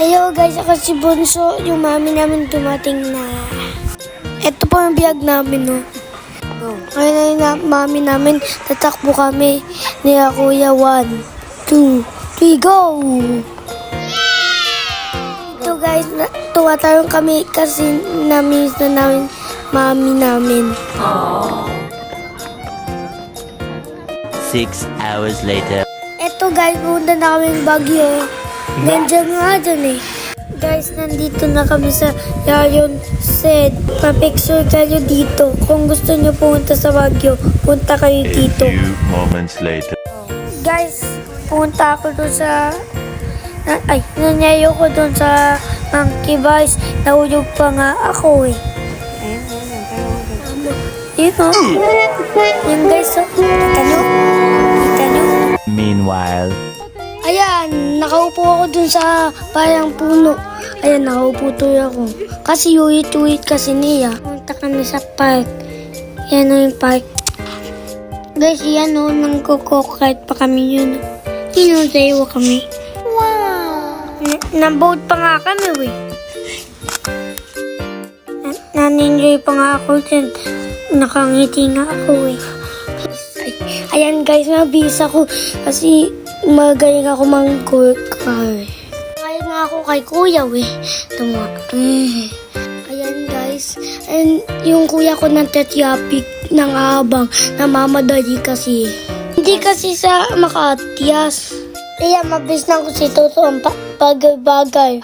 Ayo guys, ako si Bunso, yung mami namin dumating na. Ito po yung biyag namin, no. Ngayon na mami namin, tatakbo kami ni Kuya. 1, 2, 3, go! Ito guys, tuwa kami kasi na-miss na namin mami namin. 6 hours later. Ito guys, punta na kami Baguio. Nandiyan nga dyan eh. Guys, nandito na kami sa Yayon Said. Pa-picture kayo dito. Kung gusto nyo pumunta sa Baguio, punta kayo dito. A few moments later. Guys, pumunta ako doon sa... nanyayo ko doon sa Monkey Bars. Nahulog pa nga ako eh. Yun o. Yung guys, oh. Kita nyo? Kita nyo? Meanwhile. Ayan, nakaupo ako dun sa parang puno. Ayan, nakaupo tuloy ako. Kasi yuhit-yuhit kasi niya. Punta kami sa park. Yan o yung park. Guys, yan o, nangkukokite pa kami yun. Sinusayaw kami. Wow! Naboat pa nga kami, wey. Nan-enjoy pa nga ako dyan. Nakangiti nga ako, eh. Ayan guys, mabis ako kasi magaling ako mag-car. Kaya nga ako kay kuya, Tama. Ayan guys, and yung kuya ko nagtatyapik ng abang, namamadali kasi. Hindi kasi sa Makatias. Kaya mabis na ako si Toto ang bagay-bagay.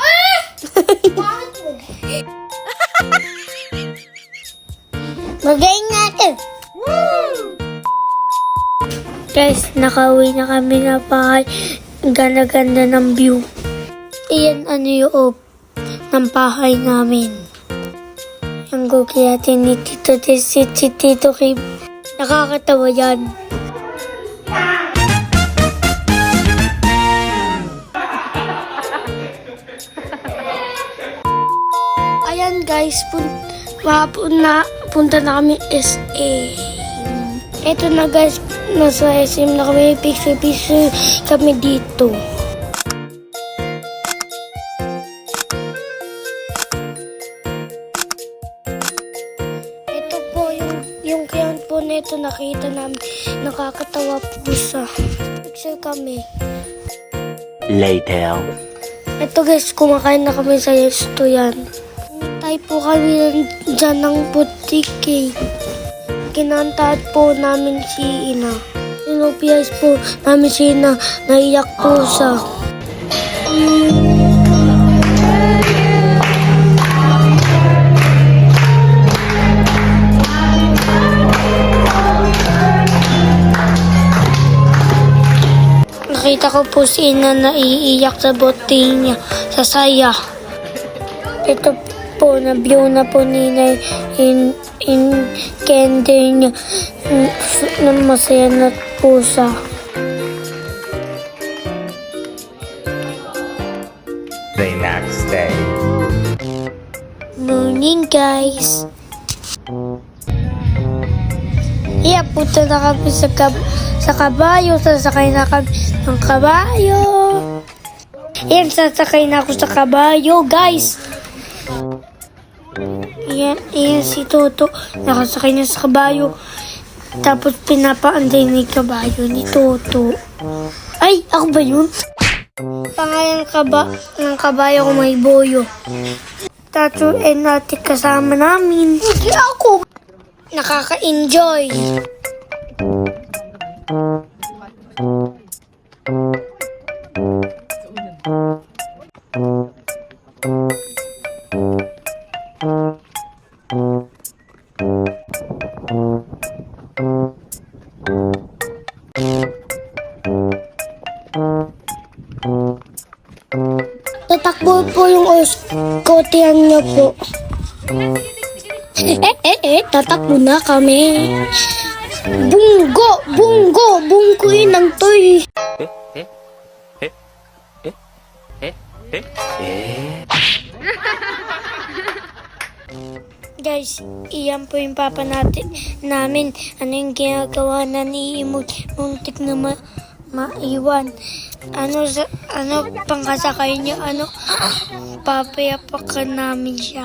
Magaling natin! Guys, nakauwi na kami na bahay. Ganda-ganda ng view. Iyan yung ng bahay namin. Ang gugiyatin ni Tito si Tito Kim. Nakakatawa yan. Ayan guys, punta na kami SA. Eto na guys, nasa SM na kami, picture kami dito. Ito po, yung clown po nito nakita namin, nakakatawa po sa picture kami. Later. Ito guys, kumakain na kami sa restaurant. Tayo po kami dyan ng boutique. Kinantahan po namin si Ina. Sinupias po namin si Ina. Naiyak po siya. Nakita ko po si Ina na iiyak sa bote niya. Sa saya. Ito po, na-view na po ni Ina in candle niya na masaya na po siya. The next day. Morning guys. Punta na kami sa kabayo. Sasakay na kami ng kabayo. Sasakay na ako sa kabayo guys. Iyan si Toto, nakasakay na sa kabayo. Tapos pinapaanday ni kabayo ni Toto. Ay, ako ba yun? Pangalan ng kabayo ko may boyo. Tato natin kasama namin. Hindi ako. Nakaka-enjoy. Tatakbo po yung kotihan niyo po. Tatakbo na kami. Bungkuin ng toy. Guys, iyan po yung papa namin. Ano yung ginagawa na ni Imog? Muntik na maiwan. pangkasakay niya, papayapakan namin siya.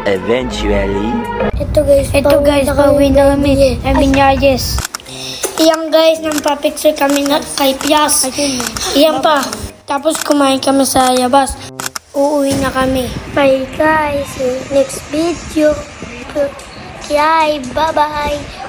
Eventually, Ito guys, pauwi na kami. Sabi niya, yes. Iyan guys, nang papicture kami na kay Pias. Iyan pa. Tapos kumain kami sa labas. Uuwi na kami. Bye guys. Next video. Bye bye.